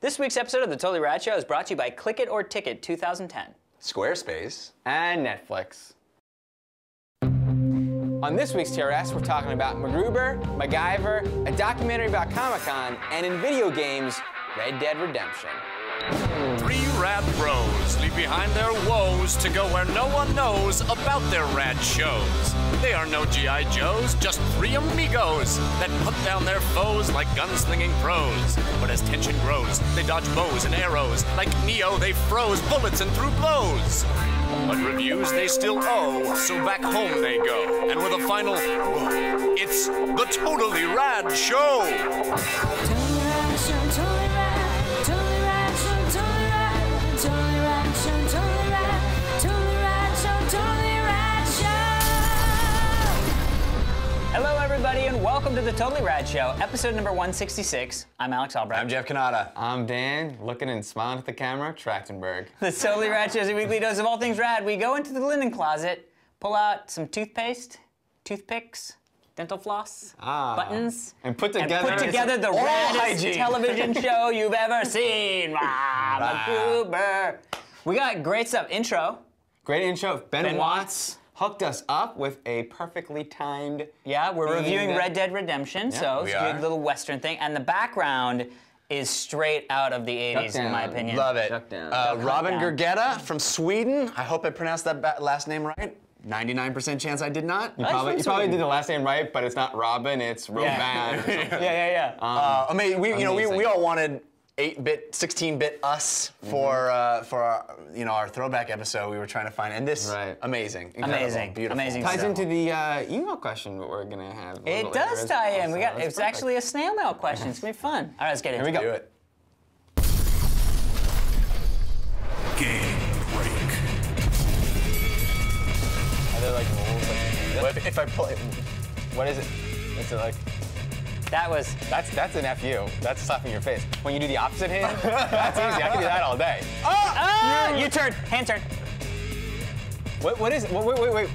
This week's episode of The Totally Rad Show is brought to you by Click It or Ticket 2010. Squarespace. And Netflix. On this week's TRS, we're talking about MacGruber, MacGyver, a documentary about Comic-Con, and in video games, Red Dead Redemption. Three rad bros leave behind their woes to go where no one knows about their rad shows. They are no G.I. Joes, just three amigos that put down their foes like gunslinging pros. But as tension grows, they dodge bows and arrows. Like Neo, they froze bullets and threw blows. But reviews they still owe, so back home they go. And with a final, whoa, it's the Totally Rad Show! Totally Rad Show, Totally Rad, Totally Rad Show, Totally Rad, Totally Rad Show, Totally Rad, Totally Rad Show, Totally Rad Show! Hello, everybody, and welcome to The Totally Rad Show, episode number 166. I'm Alex Albright. I'm Jeff Canada. I'm Dan, looking and smiling at the camera, Trachtenberg. The Totally Rad Show is a weekly dose of all things rad. We go into the linen closet, pull out some toothpaste, toothpicks, dental floss, buttons, and put together the raddest television show you've ever seen. MacGruber. We got great stuff. Intro. Great intro. Ben Watts hooked us up with a perfectly timed. Yeah, we're reviewing Red Dead Redemption, so it's a good little Western thing. And the background is straight out of the 80s, in my opinion. Love it. Robin down. Gergetta from Sweden. I hope I pronounced that last name right. 99% chance I did not. You probably did the last name right, but it's not Robin, it's Robin. Yeah. I mean, we all wanted 8-bit, 16-bit us for our, our throwback episode. We were trying to find, and this amazing, incredible, beautiful. Amazing. Ties into the email question that we're gonna have. It does tie in. It's actually a snail mail question. It's gonna be fun. All right, let's get into it. Here we go. Do it. Game break. Are there like rules? Well, if I pull it, What is it? Is it like? That's an FU. That's slapping your face. When you do the opposite hand, that's easy. I can do that all day. You turn. Hand turn. What is it? Wait.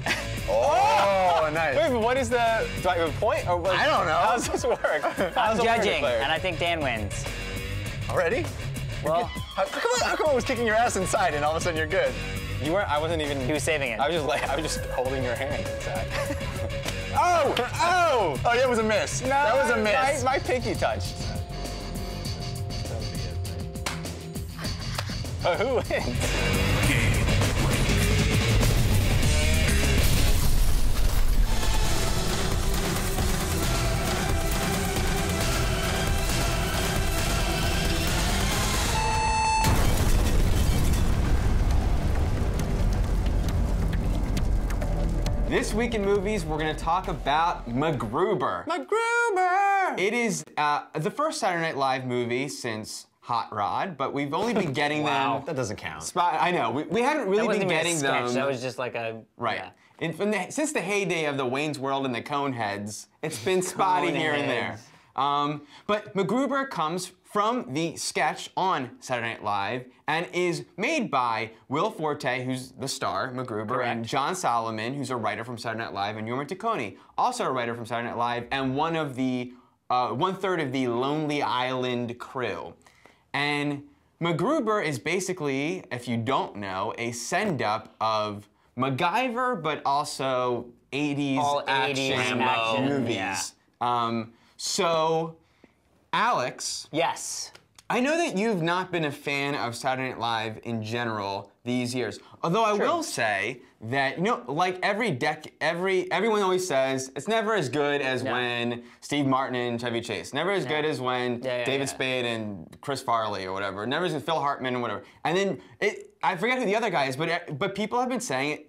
oh, nice. Wait, what is the? Do I have a point? Or what, I don't know. How does this work? I'm judging, and I think Dan wins. Already? Well, How come I was kicking your ass inside and all of a sudden you're good? You weren't. I wasn't even. he was saving it. I was just holding your hand inside. Oh, that was a miss. No, that was a miss. My pinky touched. Who wins? Game break. This week in movies, we're going to talk about MacGruber. MacGruber! It is the first Saturday Night Live movie since Hot Rod, but we've only been getting them. That doesn't count. I know. We haven't really been getting them. That was just like a Right. Yeah. And since the heyday of the Wayne's World and the Coneheads, it's been spotty here and there. But MacGruber comes from the sketch on Saturday Night Live and is made by Will Forte, who's the star, MacGruber, and John Solomon, who's a writer from Saturday Night Live, and Jorma Taccone, also a writer from Saturday Night Live, and one of the one-third of the Lonely Island crew. And MacGruber is basically, if you don't know, a send-up of MacGyver, but also 80s All action 80s action, movies. yeah. So, Alex. Yes. I know that you've not been a fan of Saturday Night Live in general these years. Although I will say that, like everyone always says, it's never as good as when Steve Martin and Chevy Chase. Never as good as when David Spade and Chris Farley or whatever. Never as good as Phil Hartman and whatever. And then, I forget who the other guy is, but people have been saying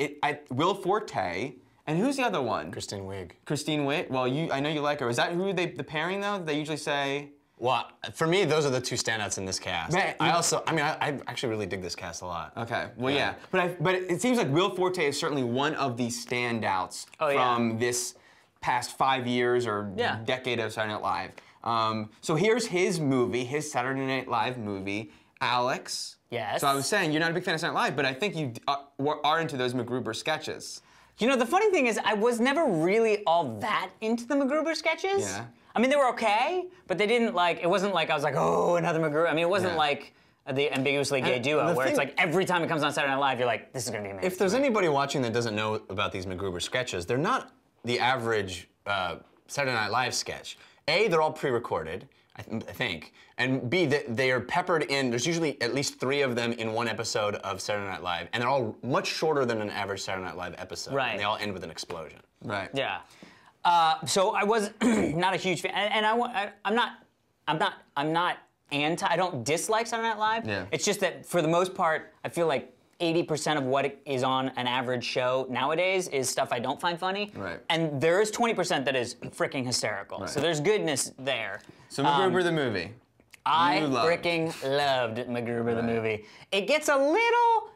Will Forte. And who's the other one? Kristen Wiig. Kristen Wiig. Well, I know you like her. Is that who the pairing though? They usually say. Well, for me, those are the two standouts in this cast. Man, I actually really dig this cast a lot. Okay. Well, yeah. But it seems like Will Forte is certainly one of the standouts from this past 5 years or decade of Saturday Night Live. So here's his movie, his Saturday Night Live movie, Alex. Yes. So I was saying you're not a big fan of Saturday Night Live, but I think you are into those MacGruber sketches. You know, the funny thing is, I was never really all that into the MacGruber sketches. Yeah. I mean, they were okay, but they didn't like, it wasn't like I was like, oh, another MacGruber. I mean, it wasn't like the ambiguously gay duo, where it's like every time it comes on Saturday Night Live, you're like, this is gonna be amazing. If there's anybody watching that doesn't know about these MacGruber sketches, they're not the average Saturday Night Live sketch. A, they're all pre-recorded, I think, and B, they are peppered in, there's usually at least 3 of them in one episode of Saturday Night Live, and they're all much shorter than an average Saturday Night Live episode. Right. And they all end with an explosion. Right. Yeah. So I was not a huge fan, and I'm not anti. I don't dislike Saturday Night Live. Yeah. It's just that for the most part, I feel like 80% of what is on an average show nowadays is stuff I don't find funny. Right. And there is 20% that is freaking hysterical. Right. So there's goodness there. So MacGruber the movie. I freaking loved MacGruber the movie. It gets a little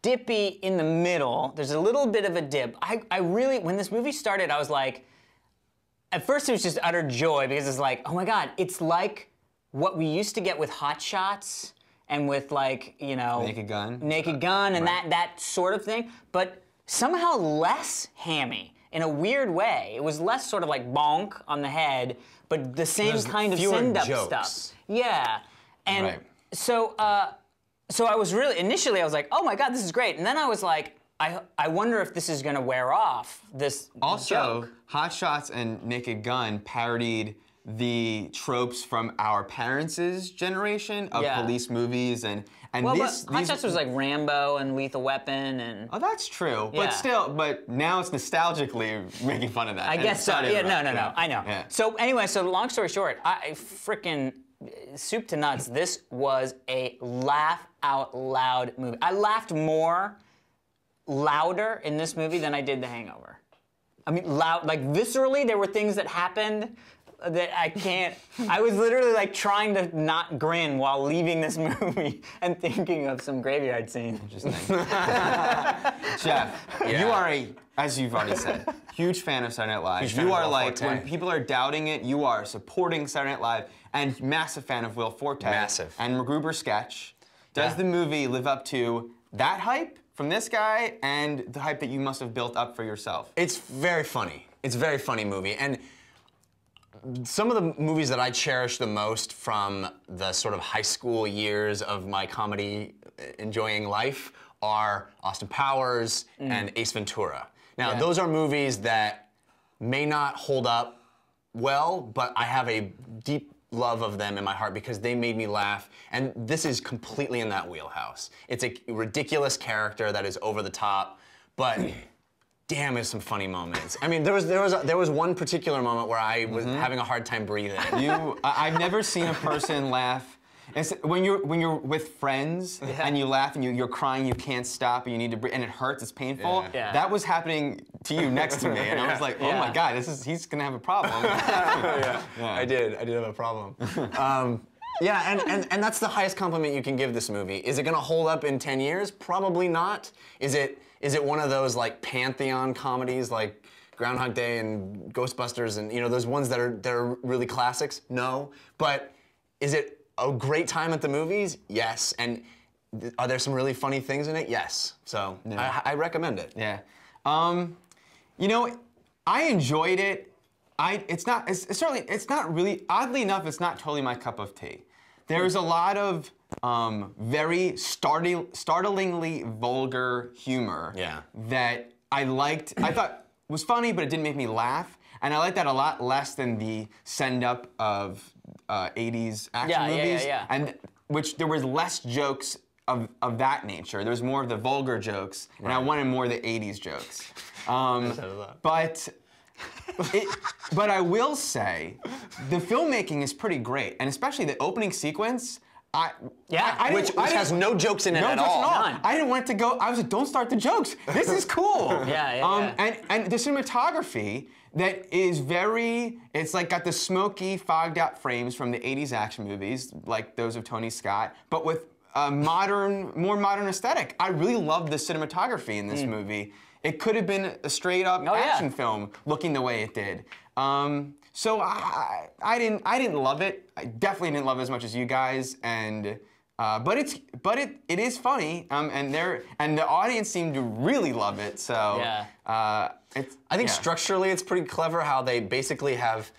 dippy in the middle. There's a little bit of a dip. I really, when this movie started, I was like, at first it was just utter joy because it's like, oh my God, it's like what we used to get with Hot Shots and with like, you know, Naked Gun. Naked Gun and that sort of thing, but somehow less hammy in a weird way. It was less sort of like bonk on the head, but the same kind of send-up stuff. Yeah, and so I was really, initially I was like, oh my God, this is great, and then I was like, I wonder if this is gonna wear off, this Also, joke. Hot Shots and Naked Gun parodied the tropes from our parents' generation of police movies and well, Hot Shots was like Rambo and Lethal Weapon and... Oh, that's true. Yeah. But now it's nostalgically making fun of that. I guess so. Yeah, no, I know. Yeah. So anyway, so long story short, I frickin' soup to nuts, this was a laugh out loud movie. I laughed louder in this movie than I did The Hangover. I mean, loud, like viscerally, there were things that happened that I can't, I was literally like trying to not grin while leaving this movie and thinking of some graveyard scene. Interesting. Jeff, you are as you've already said, huge fan of Saturday Night Live. You are like, when people are doubting it, you are supporting Saturday Night Live and massive fan of Will Forte. Massive. And MacGruber sketch. Does the movie live up to that hype from this guy and the hype that you must have built up for yourself? It's very funny. It's a very funny movie. And some of the movies that I cherish the most from the sort of high school years of my comedy enjoying life are Austin Powers and Ace Ventura. Now, those are movies that may not hold up well, but I have a deep love of them in my heart because they made me laugh, and this is completely in that wheelhouse. It's a ridiculous character that is over the top, but damn, there's some funny moments. I mean, there was one particular moment where I was having a hard time breathing. I've never seen a person laugh. When you're with friends and you laugh and you're crying, you can't stop, and you need to breathe, and it hurts, it's painful. Yeah. That was happening to you next to me, and I was like, oh my God, he's gonna have a problem. I did have a problem. And that's the highest compliment you can give this movie. Is it gonna hold up in 10 years? Probably not. Is it one of those like pantheon comedies like Groundhog Day and Ghostbusters and those ones that are really classics? No. But is it a great time at the movies? Yes. And are there some really funny things in it? Yes. So I recommend it. Yeah. I enjoyed it. It's not really, oddly enough, it's not totally my cup of tea. There's a lot of very startlingly vulgar humor that I liked. I thought was funny, but it didn't make me laugh. And I like that a lot less than the send-up of 80s action movies. And which there was less jokes of that nature. There was more of the vulgar jokes, and I wanted more of the 80s jokes. But I will say, the filmmaking is pretty great, and especially the opening sequence. Which has no jokes in it at all. None. I didn't want it to go. I was like, don't start the jokes. This is cool. And the cinematography that is it's like got the smoky, fogged out frames from the 80s action movies, like those of Tony Scott, but with a more modern aesthetic. I really loved the cinematography in this movie. It could have been a straight up action film looking the way it did. So I didn't love it. I definitely didn't love it as much as you guys, and But it is funny, and the audience seemed to really love it. So Yeah. I think structurally it's pretty clever how they basically have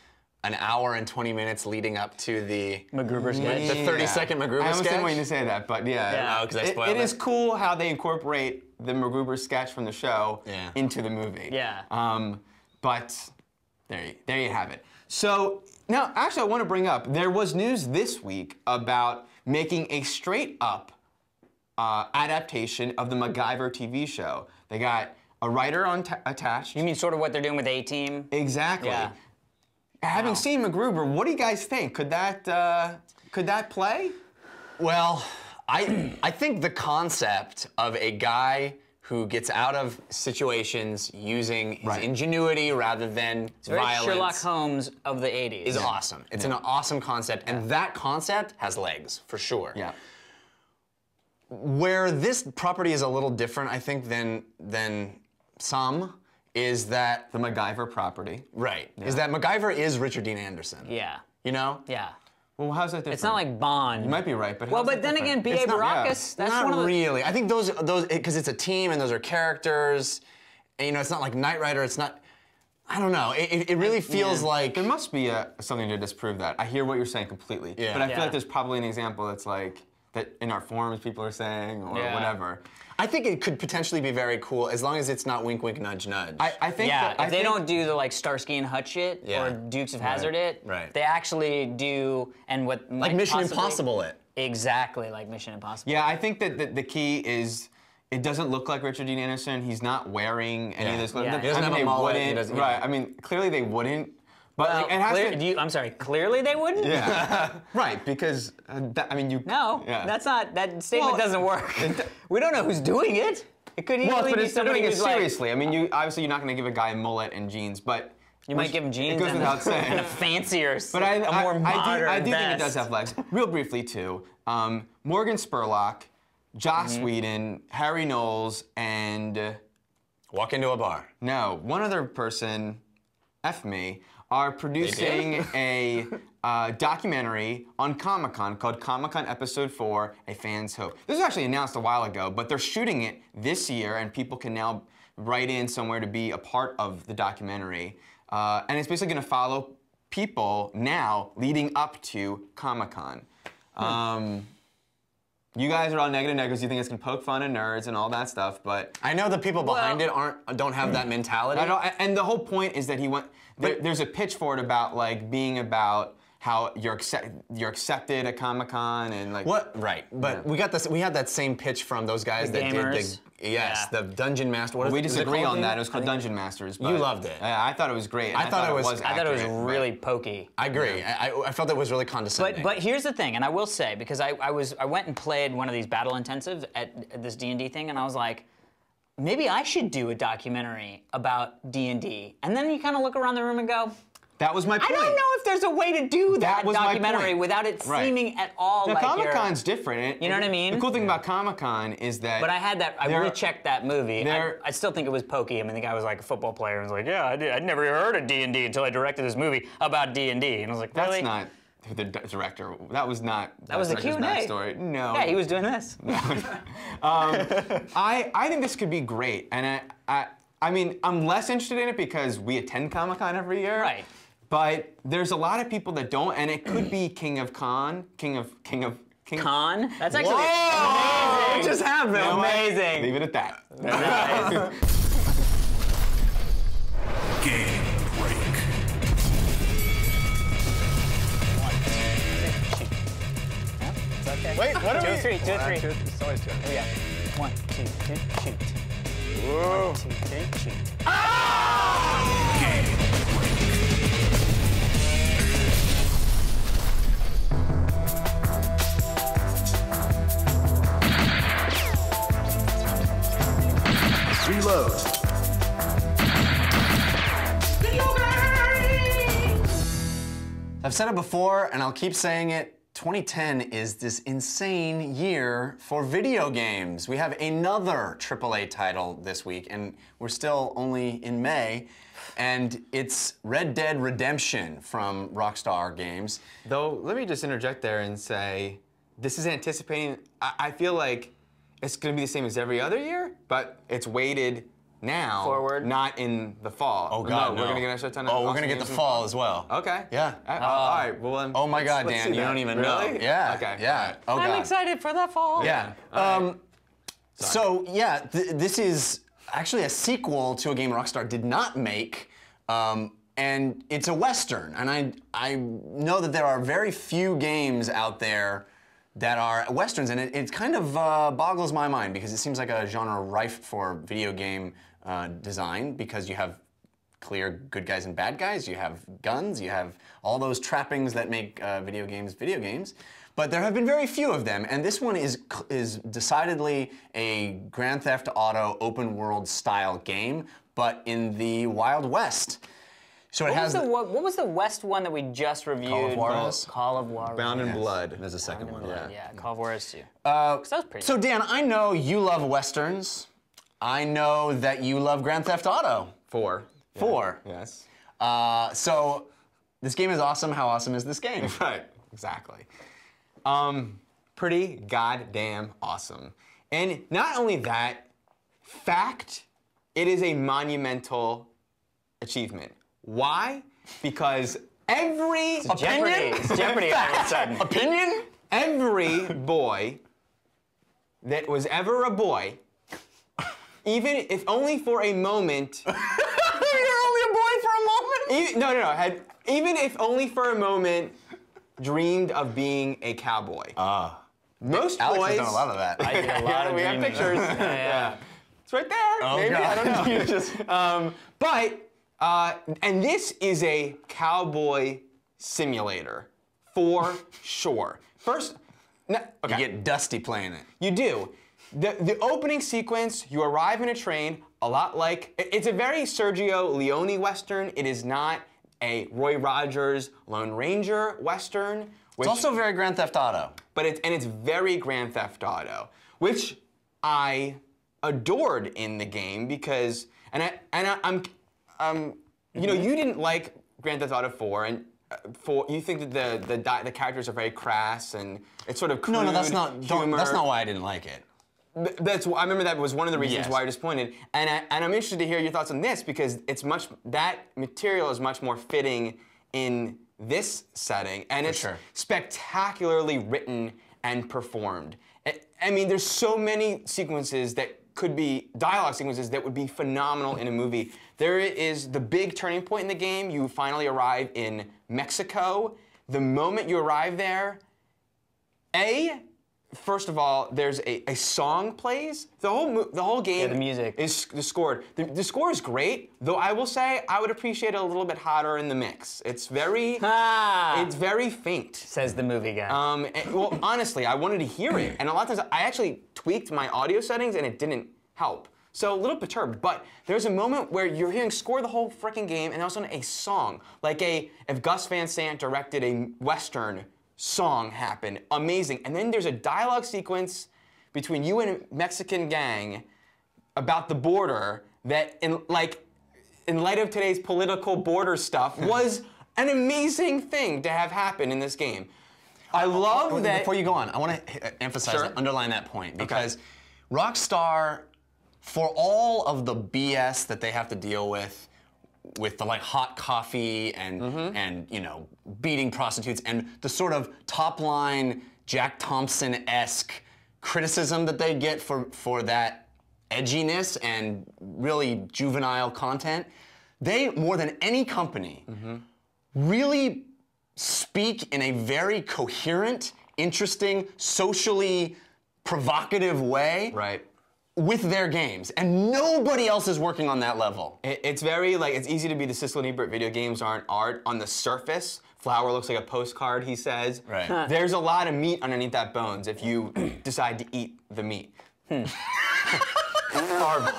an hour and 20 minutes leading up to the MacGruber sketch. the 30-second MacGruber I almost sketch. didn't want you to say that, but yeah. Oh, 'cause I spoiled it it. is cool how they incorporate the MacGruber sketch from the show Yeah. into the movie. Yeah. But there you have it. So now, actually, I want to bring up, there was news this week about making a straight-up adaptation of the MacGyver TV show. They got a writer attached. You mean sort of what they're doing with A-Team? Exactly. Yeah. Having seen MacGruber, what do you guys think? Could that play? Well, I think the concept of a guy who gets out of situations using his ingenuity rather than violence Sherlock Holmes of the 80s. is awesome. It's an awesome concept, and that concept has legs, for sure. Yeah. Where this property is a little different, I think, than some, is that The MacGyver property. is that MacGyver is Richard Dean Anderson. Yeah. You know? Yeah. Well, how's that different? It's not like Bond. You might be right, but Well, how's but that then different? again, B.A. It's not- Baracus, that's Not one of the... really. I think those because it's a team and those are characters. And, you know, it's not like Knight Rider. It's not. I don't know. It really feels like There must be something to disprove that. I hear what you're saying completely. Yeah. But I feel Yeah. like there's probably an example that's like, that in our forums people are saying, or Yeah. whatever. I think it could potentially be very cool as long as it's not wink, wink, nudge, nudge. I think Yeah, that, if they don't do the like Starsky and Hutch it Yeah. or Dukes of Hazzard it, Right. they actually do, and what like might Mission possibly- Impossible it. Exactly, like Mission Impossible. Yeah, I think that the key is it doesn't look like Richard Dean Anderson. He's not wearing any of this. Yeah. He doesn't have a they mullet, he wouldn't. doesn't- Right. I mean, clearly they wouldn't. But Well, like, it has to. I'm sorry, clearly they wouldn't? Yeah. Right, because I mean you. No, Yeah. that's not, that statement Well, doesn't work. We don't know who's doing it. It could easily Well, but be it's they're somebody doing it who's like, seriously. I mean, obviously you're not going to give a guy a mullet and jeans, but you might give him jeans It goes and without saying. and a fancier, But a more modern I do think it vest. does have legs. Real briefly, too. Morgan Spurlock, Joss Mm-hmm. Whedon, Harry Knowles, and Walk into a bar. no, one other person, F me, are producing a documentary on Comic-Con called Comic-Con Episode 4, A Fan's Hope. This was actually announced a while ago, but they're shooting it this year, and people can now write in somewhere to be a part of the documentary. And it's basically going to follow people now leading up to Comic-Con. You guys are all negative because you think it's going to poke fun at nerds and all that stuff, but I know the people behind it don't have that mentality. I don't, and the whole point is that he went. There's a pitch for it about like being about how you're accepted at Comic-Con and like What? Right. But we got this. We had that same pitch from those guys The that gamers. did the Yeah. the Dungeon Master. What is we it? Is it disagree called on that. again? It was called Dungeon Masters. But You loved it. Yeah, I thought it was great. I thought it was- I thought it was accurate, but- really pokey. I agree. I felt it was really condescending. But here's the thing, and I will say, because I went and played one of these battle intensives at this D&D thing, and I was like, maybe I should do a documentary about D&D. And then you kind of look around the room and go, That was my point. I don't know if there's a way to do that was my documentary point. without it Right. seeming at all Now, like Comic-Con's different. You know what I mean? The cool thing about Comic-Con is that. But I had that. I There- rechecked that movie. there- I still think it was pokey. I mean, the guy was like a football player and was like, "Yeah, I'd never heard of D&D until I directed this movie about D&D." And I was like, That's "Really?" not the director. That was not. That was the director's Q&A. backstory. No. Yeah, he was doing this. I think this could be great, and I mean, I'm less interested in it because we attend Comic-Con every year. Right. But there's a lot of people that don't, and it could be King of. Con? That's actually Whoa! amazing. What just happened? You know what? Amazing. Leave it at that. Nice. Game break. It's okay. Wait, what are Two, we? three, two, three. It's always two. Oh, yeah. 1, 2, 3, shoot. Whoa. 1, 2, 3, shoot. Game Reload. I've said it before, and I'll keep saying it. 2010 is this insane year for video games. We have another AAA title this week, and we're still only in May, and it's Red Dead Redemption from Rockstar Games. Though, let me just interject there and say this is anticipating. I feel like it's going to be the same as every other year, but it's weighted now, forward, not in the fall. Oh God, no. We're going to get a shit ton of. Oh, we're going to get the fall as well. Okay. Yeah. All right. Well, oh my God, let's Dan, see you that. don't even really? know. Yeah. Okay. Yeah. Oh God. I'm excited for the fall. Yeah. So yeah, this is actually a sequel to a game Rockstar did not make, and it's a Western. And I know that there are very few games out there that are Westerns, and it kind of boggles my mind because it seems like a genre rife for video game design because you have clear good guys and bad guys, you have guns, you have all those trappings that make video games. But there have been very few of them, and this one is decidedly a Grand Theft Auto open world style game, but in the Wild West. So what was the West one that we just reviewed? Call of Juarez? Call of Juarez. Bound in Blood. There's a second one. Yeah, Call of Juarez too. That was pretty So Dan, I know you love Westerns. I know that you love Grand Theft Auto. 4. 4. Yes. So this game is awesome. How awesome is this game? Right. Exactly. Pretty goddamn awesome. And not only that, it is a monumental achievement. Why? Because every It's Jeopardy all of a sudden. Opinion? every boy that was ever a boy, even if only for a moment. You're only a boy for a moment? No. Even if only for a moment, dreamed of being a cowboy. Most Alex boys. has done a lot of that. I did a lot of we have dreaming. pictures. Yeah. It's right there. Oh, maybe God. I don't know. And this is a cowboy simulator for sure. First, okay. You get Dusty playing it. You do. The opening sequence, you arrive in a train, a lot like, it's a very Sergio Leone Western. It is not a Roy Rogers Lone Ranger Western. It's also very Grand Theft Auto. But it's very Grand Theft Auto, which I adored in the game because, I'm you know, you didn't like Grand Theft Auto 4, and you think that the characters are very crass and it's sort of crude No, that's not. humor. That's not why I didn't like it. I remember that was one of the reasons Yes. why you're disappointed, and I'm interested to hear your thoughts on this because that material is much more fitting in this setting, and it's sure. spectacularly written and performed. I mean, there's so many sequences that could be dialogue sequences that would be phenomenal in a movie. There is the big turning point in the game. You finally arrive in Mexico. The moment you arrive there, first of all, there's a song plays. The whole game the music. is scored. The score is great, though I will say I would appreciate it a little bit hotter in the mix. It's very faint. Says the movie guy. Well, honestly, I wanted to hear it, and a lot of times I actually tweaked my audio settings, and it didn't help. So a little perturbed, but there's a moment where you're hearing score the whole freaking game, and also a song, like if Gus Van Sant directed a Western song happen, amazing. And then there's a dialogue sequence between you and a Mexican gang about the border that, in light of today's political border stuff, was an amazing thing to have happen in this game. I love that. Before you go on, I want to emphasize, Sure. underline that point, because Rockstar, for all of the BS that they have to deal with the hot coffee and you know, beating prostitutes and the sort of top line Jack Thompson-esque criticism that they get for that edginess and really juvenile content, they, more than any company, really speak in a very coherent, interesting, socially provocative way. Right. With their games, and nobody else is working on that level. It's very, it's easy to be the Siskel and Ebert video games aren't art. On the surface, Flower looks like a postcard, he says. Right. There's a lot of meat underneath that bones if you decide to eat the meat. Horrible.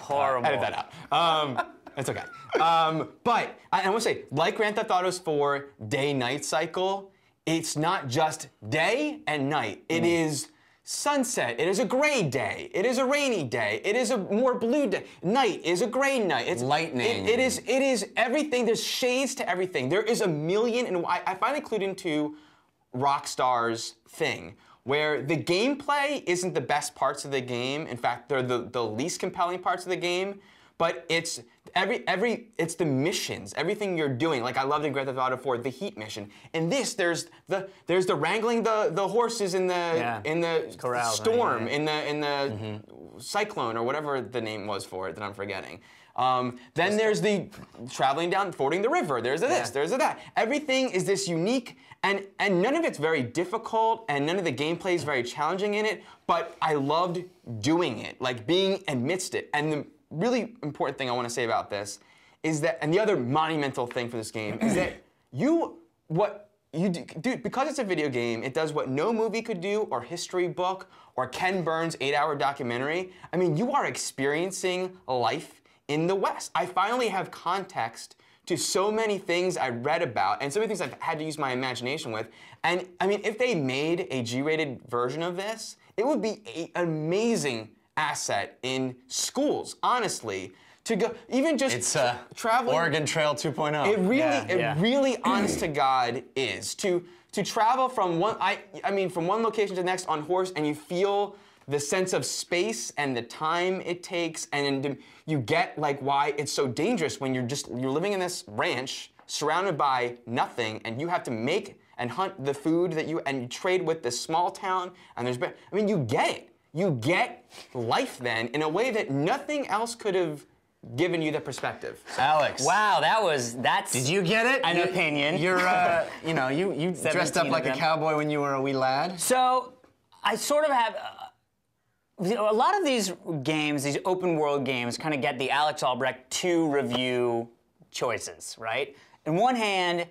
Horrible. Edit that out. It's okay. But I want to say, like Grand Theft Auto's 4 day-night cycle, it's not just day and night. It is sunset. It is a gray day. It is a rainy day. It is a more blue day. Night is a gray night. It's lightning. It is everything. There's shades to everything. There is a million, and I finally clued into Rockstar's thing. where the gameplay isn't the best parts of the game. In fact, they're the least compelling parts of the game. But it's it's the missions, everything you're doing. Like I loved in Grand Theft Auto 4, the heat mission. In this, there's the wrangling the horses in the corral, storm, right, in the cyclone or whatever the name was for it that I'm forgetting. Then there's the traveling down, fording the river. There's this, there's that. Everything is this unique, and none of it's very difficult, and none of the gameplay is very challenging in it. But I loved doing it, like being amidst it. And the really important thing I want to say about this is that, and the other monumental thing for this game is that what you do, because it's a video game, it does what no movie could do, or history book, or Ken Burns' 8-hour documentary. I mean, you are experiencing life in the West. I finally have context to so many things I read about, and so many things I've had to use my imagination with. And I mean, if they made a G-rated version of this, it would be an amazing asset in schools, honestly, to go even just traveling. Oregon Trail 2.0. It really, honest to God, is to travel from one from one location to the next on horse, and you feel the sense of space and the time it takes, and you get like why it's so dangerous when you're living in this ranch surrounded by nothing, and you have to make and hunt the food that you trade with this small town, and you get it. You get life then in a way that nothing else could have given you the perspective. Alex. Wow, that's. Did you get it? An opinion. You're, you dressed up like a cowboy when you were a wee lad. So, I sort of have. A lot of these games, these open world games, kind of get the Alex Albrecht 2 review choices, right? In one hand,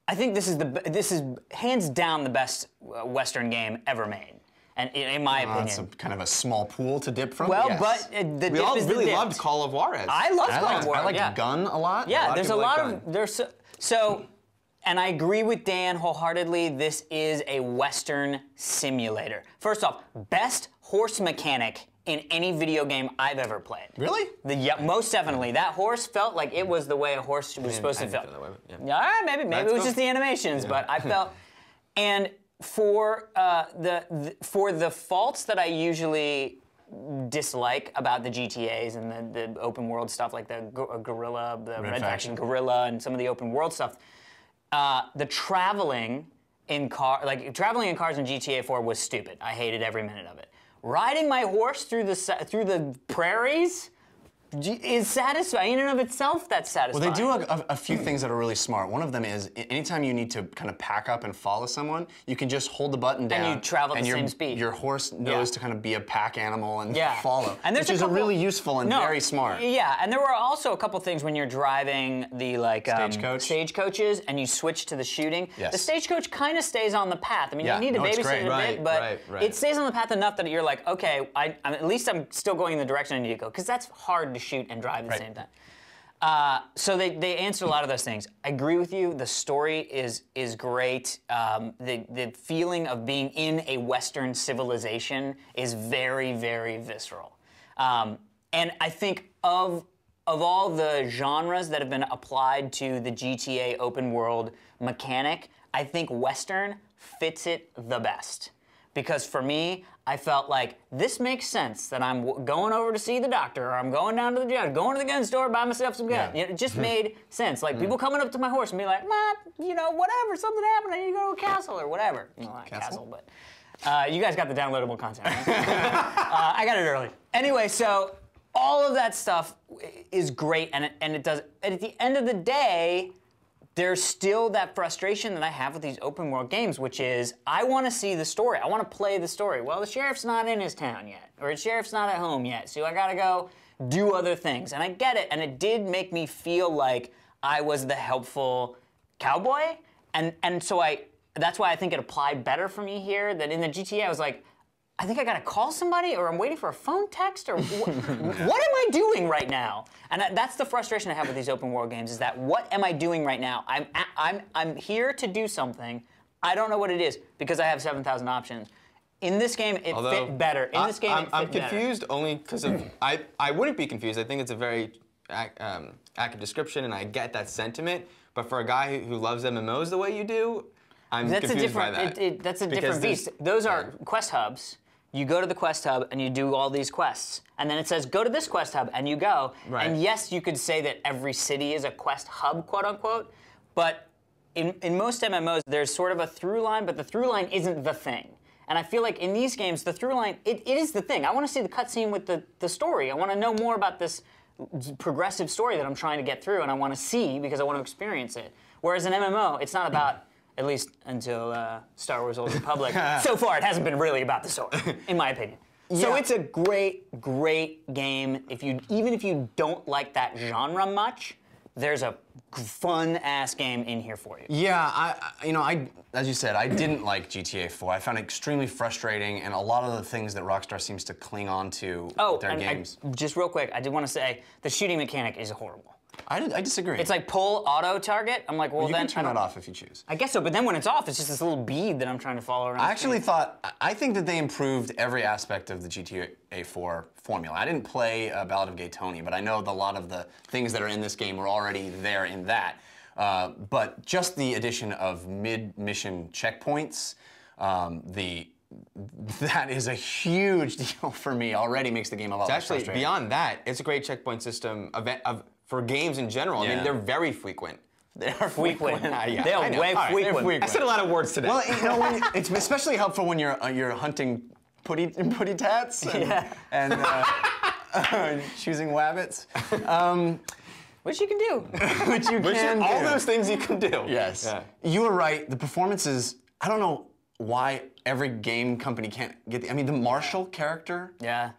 I think this is hands down the best Western game ever made. And in my opinion, it's kind of a small pool to dip from. Well, yes. but the we dip all is really the dip. loved Call of Juarez. I love Call of Juarez. I like Gun a lot. Yeah, there's a lot Gun. of so, and I agree with Dan wholeheartedly. This is a Western simulator. First off, best horse mechanic in any video game I've ever played. Really? Yeah, most definitely. That horse felt like it was the way a horse was supposed to feel. Yeah, maybe it was just the animations, but I felt and. For the faults that I usually dislike about the GTAs and the open world stuff, like the Guerrilla, the Red Faction Guerrilla, and some of the open world stuff, the traveling in cars in GTA 4 was stupid. I hated every minute of it. Riding my horse through the prairies is satisfying. In and of itself, that's satisfying. Well, they do a few things that are really smart. One of them is anytime you need to kind of pack up and follow someone, you can just hold the button down. And you travel at the same speed. Your horse knows to kind of be a pack animal and follow, and which is really useful and very smart. Yeah, and there were also a couple things when you're driving the stagecoaches and you switch to the shooting. Yes. The stagecoach kind of stays on the path. I mean, you need to babysit it a bit, but it stays on the path enough that you're like, okay, at least I'm still going in the direction I need to go, because that's hard to shoot and drive at the same time. So they answer a lot of those things. I agree with you. The story is great. The feeling of being in a Western civilization is very, very visceral. And I think of all the genres that have been applied to the GTA open world mechanic, I think Western fits it the best. Because for me, I felt like this makes sense that I'm going over to see the doctor, or I'm going down to the gym, going to the gun store, buy myself some gun. It just made sense. Like people coming up to my horse and be like, whatever, something happened, I need to go to a castle or whatever. Not castle, but you guys got the downloadable content, right? I got it early. Anyway, so all of that stuff is great, and it does. And at the end of the day, there's still that frustration that I have with these open world games, which is I want to see the story. I want to play the story. Well, the sheriff's not in his town yet, or the sheriff's not at home yet, so I gotta go do other things. And I get it, and it did make me feel like I was the helpful cowboy, and so that's why I think it applied better for me here. That in the GTA, I was like, I think I gotta call somebody, or I'm waiting for a phone text, or what am I doing right now? And that's the frustration I have with these open world games, is that what am I doing right now? I'm here to do something. I don't know what it is, because I have 7,000 options. In this game, it fit better. In this game, I'm confused only because of I wouldn't be confused. I think it's a very accurate description, and I get that sentiment. But for a guy who loves MMOs the way you do, I'm That's a confused by different. that. That's a Because different there's- beast. Those are quest hubs. You go to the quest hub and you do all these quests, and then it says go to this quest hub, and you go. Right. And yes, you could say that every city is a quest hub, quote unquote, but in most MMOs there's sort of a through line, but the through line isn't the thing. And I feel like in these games, the through line, it is the thing. I want to see the cutscene with the story. I want to know more about this progressive story that I'm trying to get through, and I want to see because I want to experience it. Whereas in MMO, it's not about, at least until Star Wars Old Republic, so far it hasn't been really about the story, in my opinion. So Yeah. it's a great, great game. Even if you don't like that genre much, there's a fun-ass game in here for you. Yeah, as you said, I didn't like GTA 4. I found it extremely frustrating, and a lot of the things that Rockstar seems to cling on to with their and games. just real quick, I did want to say the shooting mechanic is horrible. I disagree. It's like pull auto target. I'm like, well, you then can turn I that don't- off if you choose. I guess so, but then when it's off, it's just this little bead that I'm trying to follow around. I think that they improved every aspect of the GTA 4 formula. I didn't play Ballad of Gay Tony, but I know a lot of the things that are in this game were already there in that. But just the addition of mid-mission checkpoints, that is a huge deal for me. Already makes the game a lot less Actually, frustrating. beyond that, it's a great checkpoint system for games in general. I mean, Yeah. they're very frequent. They are frequent. Yeah, They're I know. way All right, they're frequent. I said a lot of words today. Well, it's especially helpful when you're hunting putty tats and choosing wabbits, Which you can do. which you can all do. those things you can do. Yes. Yeah. You were right. The performances, I don't know why every game company can't get the Marshall character, Yeah.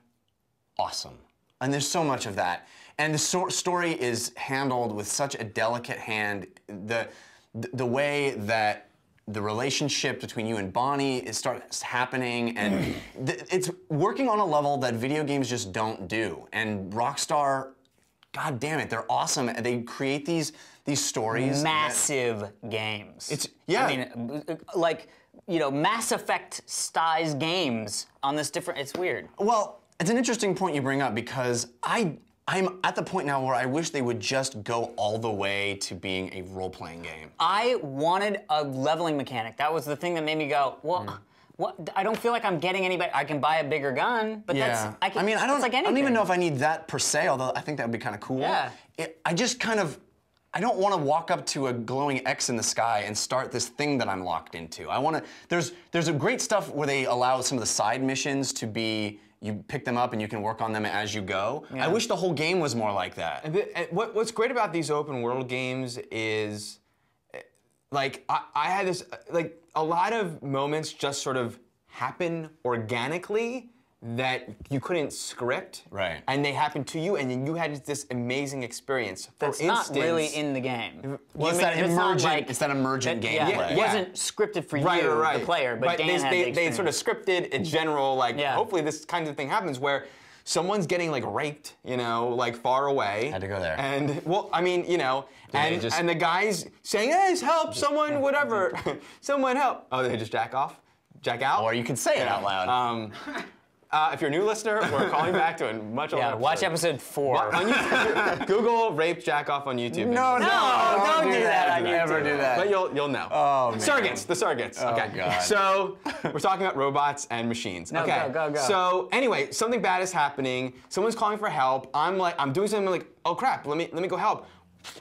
awesome. And there's so much of that. And the story is handled with such a delicate hand. The way that the relationship between you and Bonnie starts happening, and it's working on a level that video games just don't do. And Rockstar, God damn it, they're awesome. They create these stories. Massive games. Yeah. I mean, like, Mass Effect size games on this different. It's weird. Well, it's an interesting point you bring up because I'm at the point now where I wish they would just go all the way to being a role-playing game. I wanted a leveling mechanic. That was the thing that made me go, well, what? I don't feel like I'm getting any better. I can buy a bigger gun, but Yeah. that's. I mean, I don't. It's like I don't even anything. know if I need that per se. Although I think that would be kind of cool. Yeah. I just kind of. I don't want to walk up to a glowing X in the sky and start this thing that I'm locked into. I want to. There's a great stuff where they allow some of the side missions to be. You pick them up and you can work on them as you go. Yeah. I wish the whole game was more like that. And what's great about these open world games is, like, I had this, like, a lot of moments just sort of happen organically that you couldn't script. Right. And they happened to you, and then you had this amazing experience. That's For instance, not really in the game. Well, it's You that mean, not emergent. like- It's that emergent Yeah, gameplay. it wasn't scripted for you, right. the player, but Dan had the they sort of scripted a general, like, Yeah. hopefully this kind of thing happens where someone's getting, like, raped, like, far away. Had to go there. And, well, I mean, they just- and the guy's saying, hey, help, someone, whatever. Someone help. Oh, they just jack off? Jack out? Or you could say it out loud. If you're a new listener, we're calling back to a much older Yeah, watch episode 4. On YouTube, Google rape jack off on YouTube. No, don't do that on Never YouTube. do that. But you'll know. Oh, man. Surrogates, the surrogates. Okay. God. So we're talking about robots and machines. No, okay. go. So anyway, something bad is happening. Someone's calling for help. I'm doing something like, oh crap, let me go help.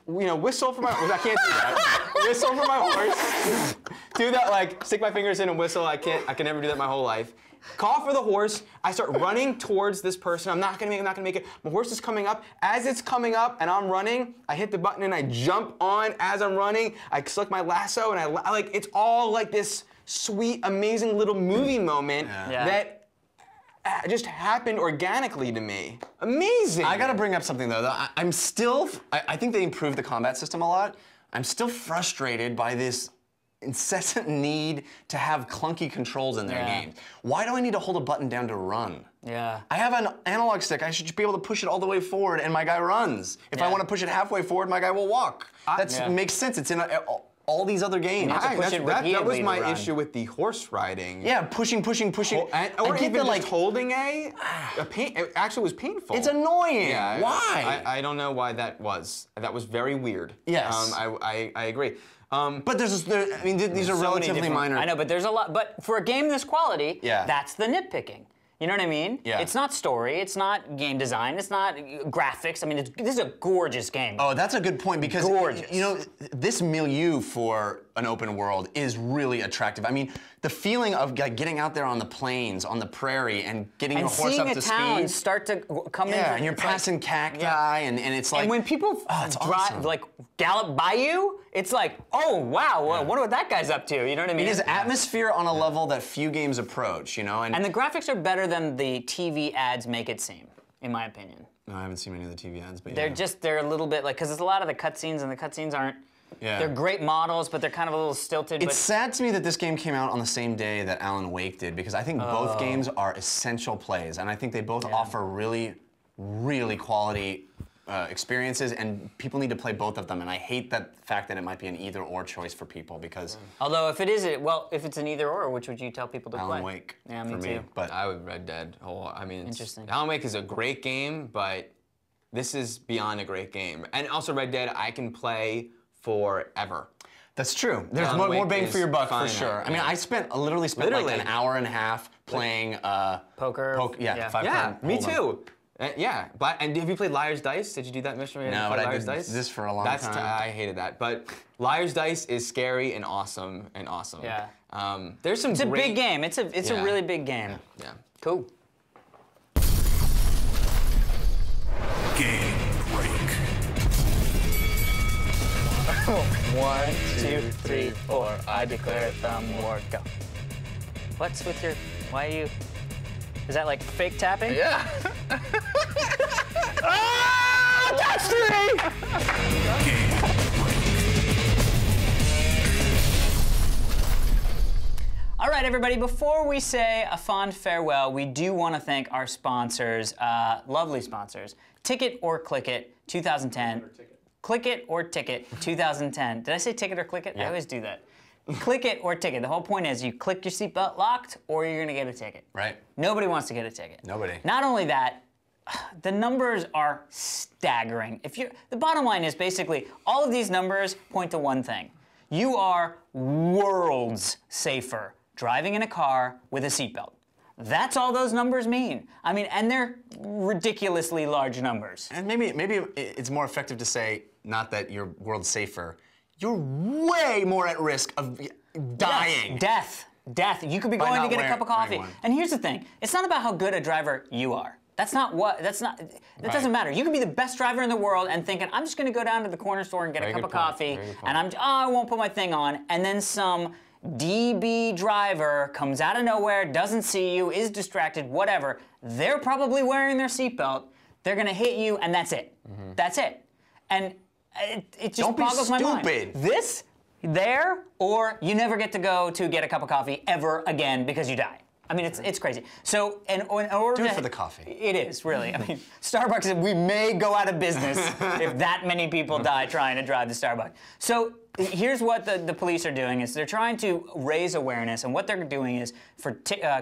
Whistle for my. I can't do that. Whistle for my horse. Do that, like, stick my fingers in and whistle. I can never do that my whole life. Call for the horse. I start running towards this person. I'm not gonna make it. My horse is coming up. As it's coming up and I'm running, I hit the button and I jump on as I'm running. I select my lasso and I like, it's all like this sweet, amazing little movie moment Yeah. that just happened organically to me. Amazing. I gotta bring up something though. I'm still. I think they improved the combat system a lot. I'm still frustrated by this incessant need to have clunky controls in their Yeah. games. Why do I need to hold a button down to run? Yeah. I have an analog stick. I should be able to push it all the way forward, and my guy runs. If I Yeah. want to push it halfway forward, my guy will walk. That Yeah. makes sense. It's in all these other games. That was my run. issue with the horse riding. Yeah, pushing. Or even just holding it actually was painful. It's annoying. Yeah, Why? I don't know why that was. That was very weird. Yes. I agree. But these are relatively minor. I know, but there's a lot. But for a game this quality, Yeah. that's the nitpicking. You know what I mean? Yeah. It's not story, it's not game design, it's not graphics. I mean, this is a gorgeous game. Oh, that's a good point because Gorgeous. you know this milieu for an open world is really attractive. I mean, the feeling of like, getting out there on the plains, on the prairie, and getting your horse up to seeing a town speed. start to come in. Yeah, and you're passing cacti, and it's like. And when people it's awesome. gallop by you, it's like, oh wow, I wonder what that guy's up to. You know what I mean? It is atmosphere on a level that few games approach, you know. And the graphics are better than the TV ads make it seem, in my opinion. No, I haven't seen any of the TV ads, but They're a little bit like, because there's a lot of the cutscenes, and the cutscenes aren't. Yeah. They're great models, but they're kind of a little stilted. It's sad to me that this game came out on the same day that Alan Wake did, because I think both games are essential plays, and I think they both offer really, really quality experiences, and people need to play both of them. And I hate that fact that it might be an either-or choice for people, because. Although if it's an either-or, which would you tell people to play? Alan Wake. Yeah, me for too. But I would Red Dead. Interesting. Alan Wake is a great game, but this is beyond a great game. And also Red Dead, I can play forever. That's true. There's Alan more Wake bang for your buck finite, for sure. I mean, yeah. I literally spent like an hour and a half playing Poker. Yeah, five Yeah, card me Hold'em. too. Yeah, and have you played Liar's Dice? Did you do that mission? No, but I Liar's did Dice? this for a long time. I hated that. But Liar's Dice is scary and awesome Yeah. There's some. It's a big game. It's a Yeah. really big game. Yeah. Cool. Game break. 1, 2, 3, 4. I declare thumb war. Go. What's with your? Why are you? Is that like fake tapping? Yeah. That's 3! All right, everybody, before we say a fond farewell, we do want to thank our sponsors, lovely sponsors, Ticket or Click It 2010. Click It or Ticket 2010. Did I say Ticket or Click It? I always do that. Click it or ticket. The whole point is you click your seatbelt locked or you're going to get a ticket. Right. Nobody wants to get a ticket. Nobody. Not only that, the numbers are staggering. The bottom line is basically all of these numbers point to one thing. You are worlds safer driving in a car with a seatbelt. That's all those numbers mean. I mean, and they're ridiculously large numbers. And maybe it's more effective to say not that your world's safer. You're way more at risk of dying. Death. You could be going to get a cup of coffee. one. And here's the thing. It's not about how good a driver you are. That doesn't matter. You can be the best driver in the world and thinking, I'm just going to go down to the corner store and get a cup of coffee, and I won't put my thing on, and then some DB driver comes out of nowhere, doesn't see you, is distracted, whatever. They're probably wearing their seatbelt. They're going to hit you, and that's it. That's it. And it just boggles my mind. This, there, or you never get to go to get a cup of coffee ever again because you die. I mean, it's crazy. So, in order Do it to for the coffee. It is, really. I mean, Starbucks, we may go out of business if that many people die trying to drive to Starbucks. So here's what the police are doing is they're trying to raise awareness, and what they're doing is for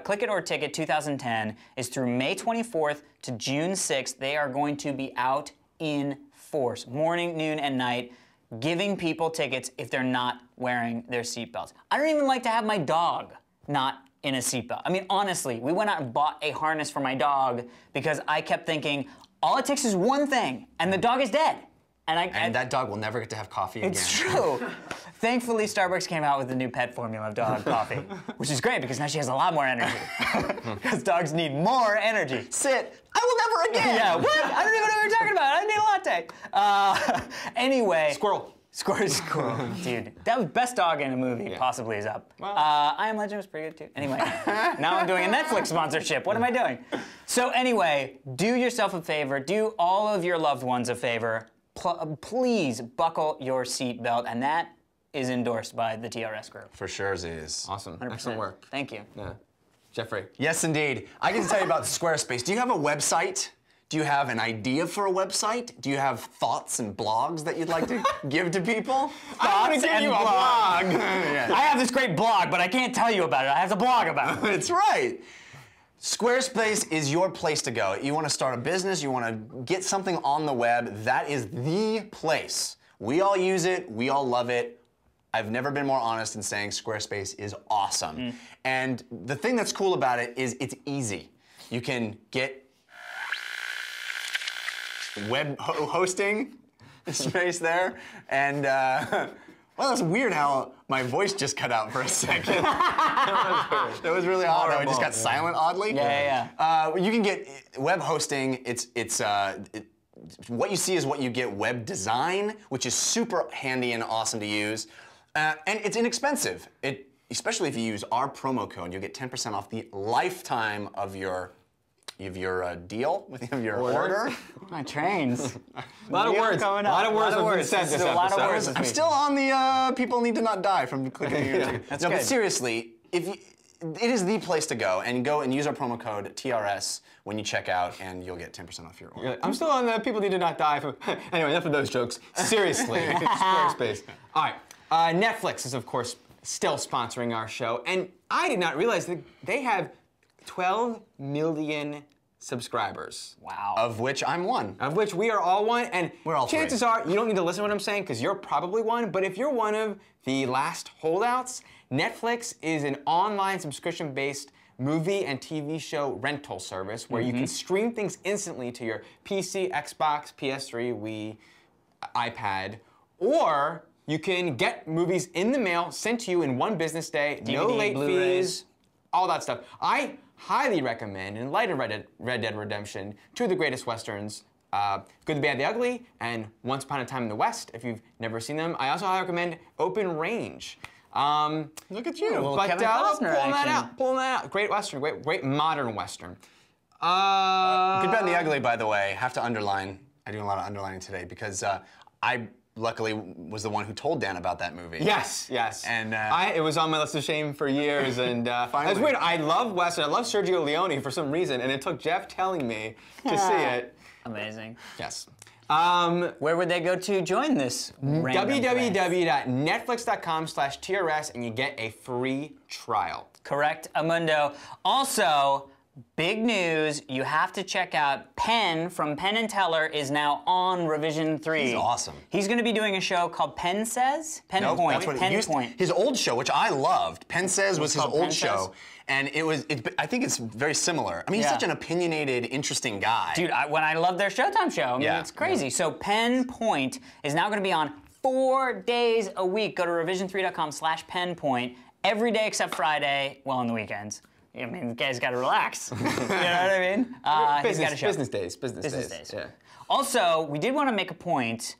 Click It or Ticket 2010 is through May 24th to June 6th, they are going to be out in force, morning, noon, and night, giving people tickets if they're not wearing their seatbelts. I don't even like to have my dog not in a seatbelt. I mean, honestly, we went out and bought a harness for my dog because I kept thinking, all it takes is one thing, and the dog is dead. And that dog will never get to have coffee again. It's true. Thankfully, Starbucks came out with the new pet formula of dog coffee, which is great because now she has a lot more energy. Because dogs need more energy. Sit. I will never again. Yeah, what? I don't even know what you're talking about. I need a latte. Anyway. Squirrel. Squirrel. Dude, that was best dog in a movie, possibly is up. Well. I Am Legend was pretty good too. Anyway, now I'm doing a Netflix sponsorship. What am I doing? So anyway, do yourself a favor. Do all of your loved ones a favor. Please buckle your seatbelt, and that is endorsed by the TRS group. For sure it is. Awesome. 100%. Excellent work. Thank you. Yeah. Jeffrey. Yes, indeed. I get to tell you about Squarespace. Do you have a website? Do you have an idea for a website? Do you have thoughts and blogs that you'd like to give to people? I'm gonna give you a blog. I have this great blog, but I can't tell you about it. I have to blog about it. That's right. Squarespace is your place to go. You want to start a business, you want to get something on the web, that is the place. We all use it, we all love it. I've never been more honest in saying Squarespace is awesome. And the thing that's cool about it is it's easy. You can get web hosting space there, and well, that's weird how my voice just cut out for a second. That was really odd. How it just got silent oddly. Yeah. You can get web hosting. What you see is what you get. Web design, which is super handy and awesome to use, and it's inexpensive. Especially if you use our promo code, you'll get 10% off the lifetime of your deal, of your order. My trains. A lot of words. A lot of words have been said this episode. A lot of words. I'm still on the people need to not die from clicking YouTube. That's no, good. but seriously, it is the place to go and use our promo code TRS when you check out, and you'll get 10% off your order. I'm still on the people need to not die from. Anyway, enough of those jokes. Seriously, Squarespace. All right, Netflix is of course still sponsoring our show, and I did not realize that they have 12 million subscribers. Wow. Of which I'm one. Of which we are all one, and We're all chances three. are you don't need to listen to what I'm saying because you're probably one, but if you're one of the last holdouts, Netflix is an online subscription-based movie and TV show rental service where you can stream things instantly to your PC, Xbox, PS3, Wii, iPad, or you can get movies in the mail sent to you in one business day, no DVD, late Blu-rays. fees, all that stuff. I highly recommend, in light of Red Dead Redemption, two of the greatest westerns, Good, the Bad, the Ugly, and Once Upon a Time in the West, if you've never seen them. I also highly recommend Open Range. Look at you. little But Kevin pulling Costner that action. pulling that out. Great western, great modern western. Good, Bad, and the Ugly, by the way, have to underline. I do a lot of underlining today because I luckily was the one who told Dan about that movie. Yes, yes. And it was on my list of shame for years, and it's weird. I love Western. I love Sergio Leone for some reason, and it took Jeff telling me to see it. Amazing. Yes. Where would they go to join this? www.netflix.com/TRS, and you get a free trial. Correct, Amundo. Also, big news, you have to check out Penn from Penn and Teller is now on Revision 3. He's awesome. He's going to be doing a show called Penn Says? Penn Point. That's what Penn it used. Point. His old show, which I loved, Penn Says was his called old Penn show. Says? And I think it's very similar. I mean, he's Yeah. such an opinionated, interesting guy. Dude, when I love their Showtime show, I mean, Yeah. it's crazy. So Penn Point is now going to be on 4 days a week. Go to revision3.com/PennPoint every day except Friday, well, on the weekends. I mean, the guy's got to relax. You know what I mean? He's got a show. Business days. Yeah. Also, we did want to make a point.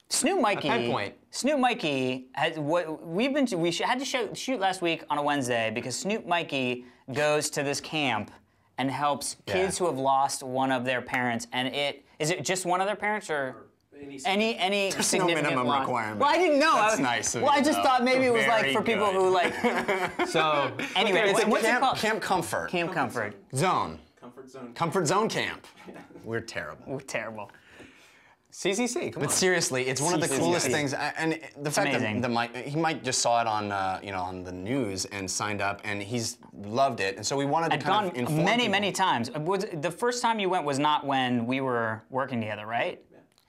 Snoop Mikey. Penn Point. Snoop Mikey has what we had to shoot last week on a Wednesday because Snoop Mikey goes to this camp and helps kids who have lost one of their parents. And is it just one of their parents or any There's no significant minimum loss? requirement. Well, I didn't know. That's nice of Well, I you, just though. thought maybe it was like Very for people good. who like. So Anyway, what's it called? Camp Comfort. Camp Comfort. Zone. Comfort zone. Comfort Zone Camp. We're terrible. We're terrible. CCC, come on. But seriously, it's one of the CCC. coolest things, and the fact amazing. that he might just saw it on on the news and signed up, and he's loved it, and so we wanted to I've kind gone of inform many, people. many times. The first time you went was not when we were working together, right?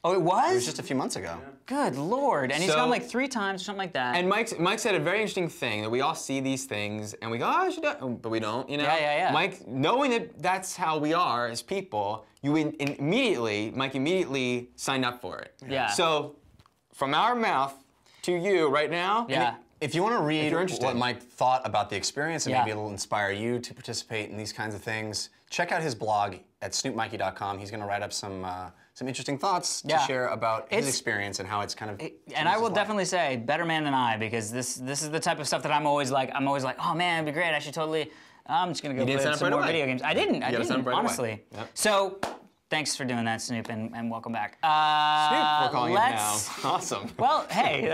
Oh, it was? It was just a few months ago. Good Lord. And he's So- gone like 3 times or something like that. And Mike said a very interesting thing that we all see these things and we go, oh, I should do, but we don't, you know? Yeah. Mike, knowing that that's how we are as people, Mike immediately signed up for it. Yeah. So, from our mouth to you right now, Yeah. If you want to read you're interested. what Mike thought about the experience and Yeah. maybe it'll inspire you to participate in these kinds of things, check out his blog at snoopmikey.com. He's going to write up some interesting thoughts to Yeah. share about his It's- experience and how it's kind of. And I will definitely say, better man than I, because this is the type of stuff that I'm always like, oh man, it'd be great. I should totally. I'm just gonna go didn't play sign up some right more away. video games. I didn't. gotta sign up right away. Honestly. Yep. So, thanks for doing that, Snoop, and welcome back. Snoop, we're calling let's, it now. Awesome. Well, hey,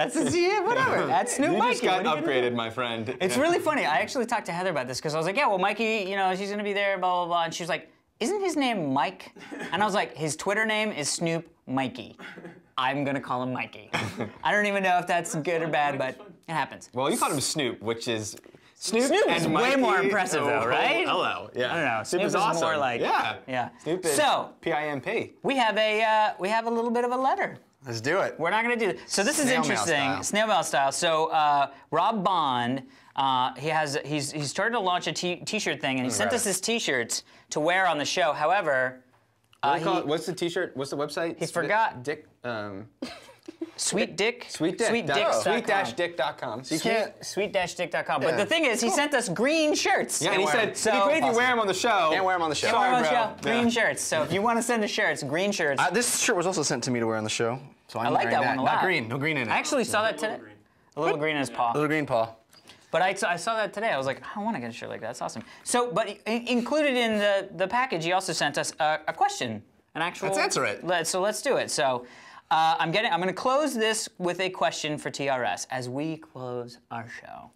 whatever. That's Snoop You Mikey. just got What are you gonna do? upgraded, my friend. It's really funny. I actually talked to Heather about this because I was like, yeah, well, Mikey, she's gonna be there, blah blah blah, and she was like, isn't his name Mike? And I was like, his Twitter name is Snoop Mikey. I'm gonna call him Mikey. I don't even know if that's good or bad, but it happens. Well, you called him Snoop, which is Snoop is and way Mikey. more impressive though, right? Hello. Yeah. I don't know. Snoop is is awesome. more like yeah. Snoop is PIMP. We have a little bit of a letter. Let's do it. We're not going to do this. So this is Snail mail interesting. style. Snail mail style. So Rob Bond, he's started to launch a t-shirt thing, and he sent us his t-shirts to wear on the show. However, What's the t-shirt? What's the website? He forgot. Dick. Sweet Dick. Sweet-dick.com. So you can't. Sweet-dick.com. But the thing is, he sent us green shirts. Yeah, and he said, it'd be great if you wear them on the show. Can't wear them on the show. Sorry, on the bro. show. Green shirts. So if you want to send us shirts, green shirts. This shirt was also sent to me to wear on the show. So I'm I like wearing that one a lot. Not green. No green in it. I actually saw that today. A little green in his paw. Little green paw. But I saw that today. I was like, I want to get a shirt like that. That's awesome. So, but included in the package, he also sent us a question, an actual. Let's answer it. So let's do it. So, I'm going to close this with a question for TRS as we close our show.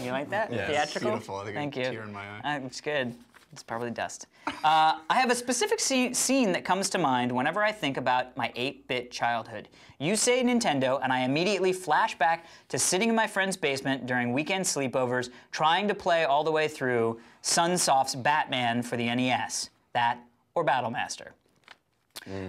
You like that? Yeah, Theatrical. beautiful. I think Thank a you. tear in my eye. It's good. It's probably dust. I have a specific scene that comes to mind whenever I think about my 8-bit childhood. You say Nintendo, and I immediately flash back to sitting in my friend's basement during weekend sleepovers, trying to play all the way through Sunsoft's Batman for the NES. That or Battlemaster.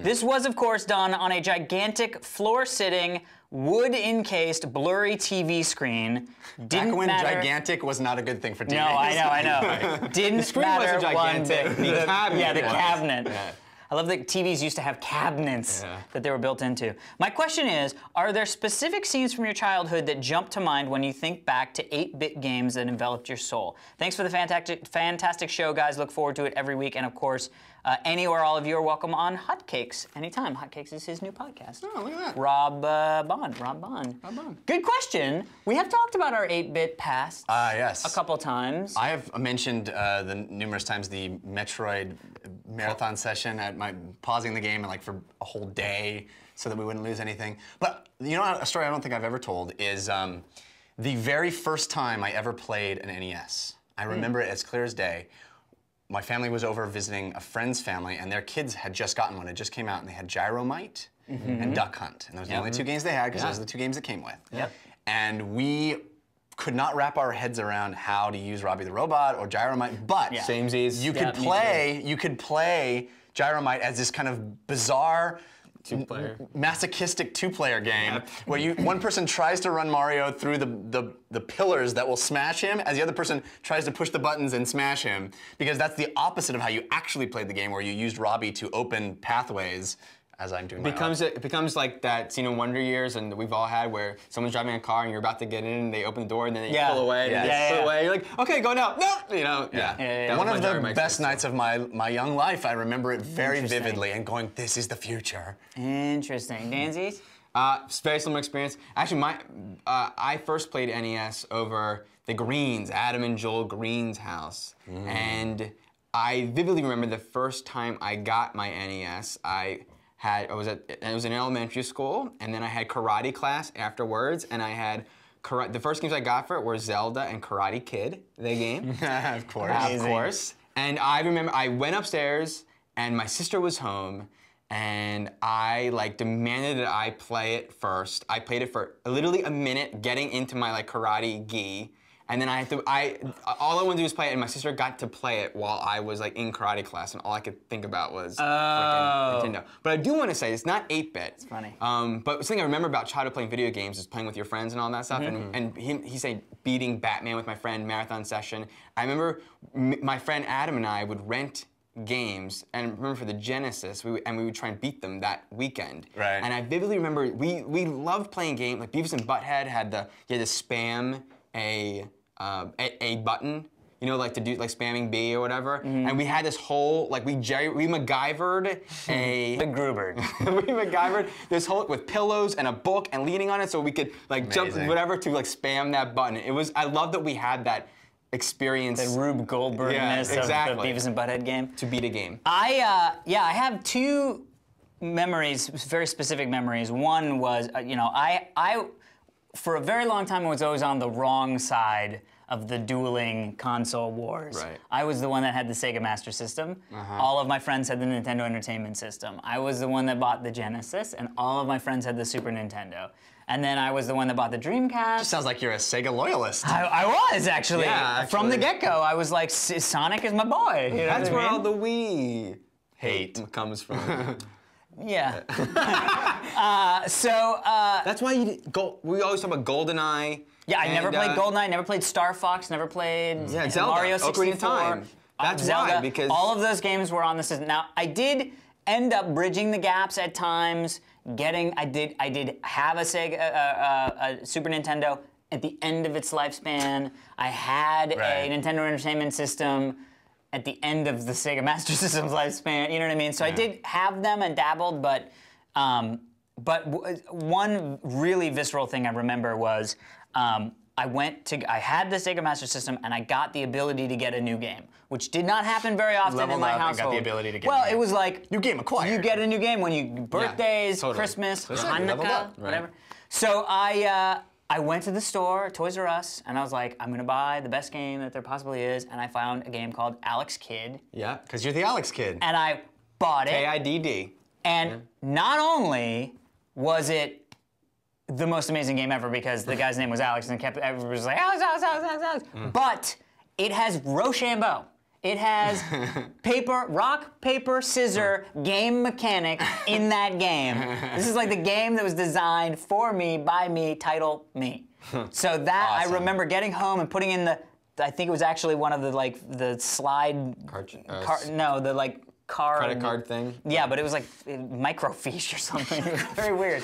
This was, of course, done on a gigantic floor-sitting, wood-encased, blurry TV screen. Back when gigantic was not a good thing for TV. No, I know. Didn't The screen matter wasn't one gigantic. bit. The cabinet Yeah, the was. cabinet. Yeah. I love that TVs used to have cabinets that they were built into. My question is, are there specific scenes from your childhood that jump to mind when you think back to 8-bit games that enveloped your soul? Thanks for the fantastic show, guys. Look forward to it every week. And of course, any or all of you are welcome on Hotcakes anytime. Hotcakes is his new podcast. Oh, look at that. Rob Bond. Good question. We have talked about our 8-bit past Yes. a couple times. I have mentioned the numerous times the Metroid marathon session at my pausing the game and like for a whole day so that we wouldn't lose anything. But you know a story I don't think I've ever told is the very first time I ever played an NES. I remember it as clear as day. My family was over visiting a friend's family, and their kids had just gotten one. It just came out, and they had Gyromite and Duck Hunt. And those were the only two games they had, because those are the two games it came with. Yep. And we could not wrap our heads around how to use Robbie the Robot or Gyromite, but Samesies. you could play Gyromite as this kind of bizarre, masochistic two-player game where one person tries to run Mario through the pillars that will smash him as the other person tries to push the buttons and smash him, because that's the opposite of how you actually played the game, where you used Robbie to open pathways. As I'm doing It becomes like that scene in Wonder Years, and we've all had, where someone's driving a car and you're about to get in, and they open the door and then they pull away. And they pull away. You're like, okay, go now. No, you know. That One was of my the Gyromite best experience. nights of my young life. I remember it very vividly and going, "This is the future." Interesting. Danzies? Very similar experience. Actually, I first played NES over the Greens, Adam and Joel Green's house, and I vividly remember the first time I got my NES. I was in elementary school, and then I had karate class afterwards, and I had the first games I got for it were Zelda and Karate Kid, the game. Of course. Of course. And I remember I went upstairs, and my sister was home, and I demanded that I play it first. I played it for literally a minute, getting into my karate gi. And then all I wanted to do was play it, and my sister got to play it while I was in karate class, and all I could think about was freaking Nintendo. But I do want to say, it's not 8-bit. It's funny. But something I remember about childhood playing video games is playing with your friends and all that stuff, and he said beating Batman with my friend, marathon session. I remember my friend Adam and I would rent games, and remember for the Genesis, we would try and beat them that weekend. Right. And I vividly remember, we loved playing games, like Beavis and Butthead you had to spam a button, to do spamming B or whatever. And we had this whole we MacGyvered a MacGruber. we MacGyvered this whole with pillows and a book and leaning on it so we could jump whatever to spam that button. I love that we had that experience. The Rube Goldberg-ness of the Beavis and Butthead game. To beat a game. I have two memories, very specific memories. One was, for a very long time, I was always on the wrong side of the dueling console wars. Right. I was the one that had the Sega Master System. All of my friends had the Nintendo Entertainment System. I was the one that bought the Genesis, and all of my friends had the Super Nintendo. And then I was the one that bought the Dreamcast. Sounds like you're a Sega loyalist. I was, actually. Yeah, From the actually. get-go, I was like, Sonic is my boy. You know That's what where I all mean? the Wii hate comes from. Yeah. That's why we always talk about GoldenEye. Yeah, I never played GoldenEye, never played Star Fox, never played Zelda, Mario Ocarina 64. of Time. That's Zelda. why, because all of those games were on the system. Now, I did end up bridging the gaps at times. I did have a Sega, a Super Nintendo at the end of its lifespan. I had a Nintendo Entertainment System at the end of the Sega Master System's lifespan. You know what I mean? So I did have them and dabbled, but one really visceral thing I remember was I had the Sega Master System and I got the ability to get a new game, which did not happen very often in my household. Got the ability to get it was like new game acquired. You get a new game when you birthdays, totally. Christmas, That's it, you leveled Hanukkah, up, right. whatever. So I went to the store, Toys R Us, and I was like, I'm gonna buy the best game that there possibly is, and I found a game called Alex Kidd. Yeah. Because you're the Alex kid. And I bought it. KIDD. And not only was it the most amazing game ever because the guy's name was Alex and everybody was like, Alex. But it has Rochambeau. It has rock, paper, scissor game mechanic in that game. This is like the game that was designed for me, by me, title me. So that Awesome. I remember getting home and putting in I think it was actually one of the slide credit card thing. Yeah, but it was like microfiche or something. It was very weird.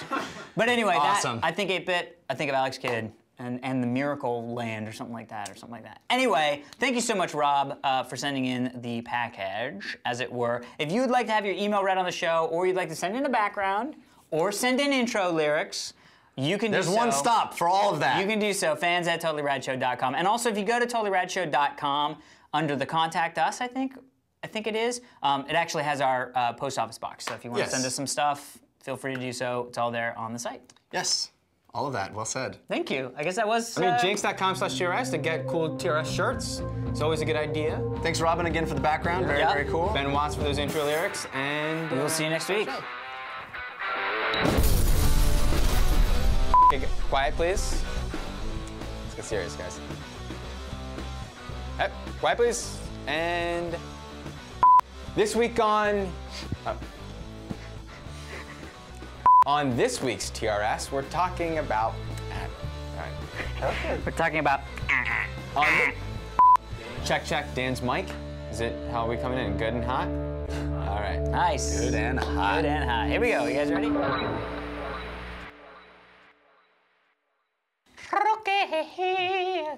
But anyway, Awesome. I think 8-bit. I think of Alex Kidd and the Miracle Land or something like that. Anyway, thank you so much, Rob, for sending in the package, as it were. If you'd like to have your email read on the show, or you'd like to send in a background, or send in intro lyrics, you can do so. There's one stop for all of that. You can do so, fans@totallyradshow.com. And also, if you go to totallyradshow.com, under the Contact Us, I think it is, it actually has our post office box. So if you want to send us some stuff, feel free to do so. It's all there on the site. Yes. All of that. Well said. Thank you. I guess that was... jinx.com/TRS to get cool TRS shirts. It's always a good idea. Thanks, Robin, again for the background. Very, very cool. Ben Watts for those intro lyrics, and We'll see you next week. Okay, quiet, please. Let's get serious, guys. Quiet, please. And this week on this week's TRS, we're talking about. We're talking about... Check, Dan's mic. Is it, how are we coming in? Good and hot? All right. Nice. Good and hot. Good and hot. Here we go. You guys ready? Okay.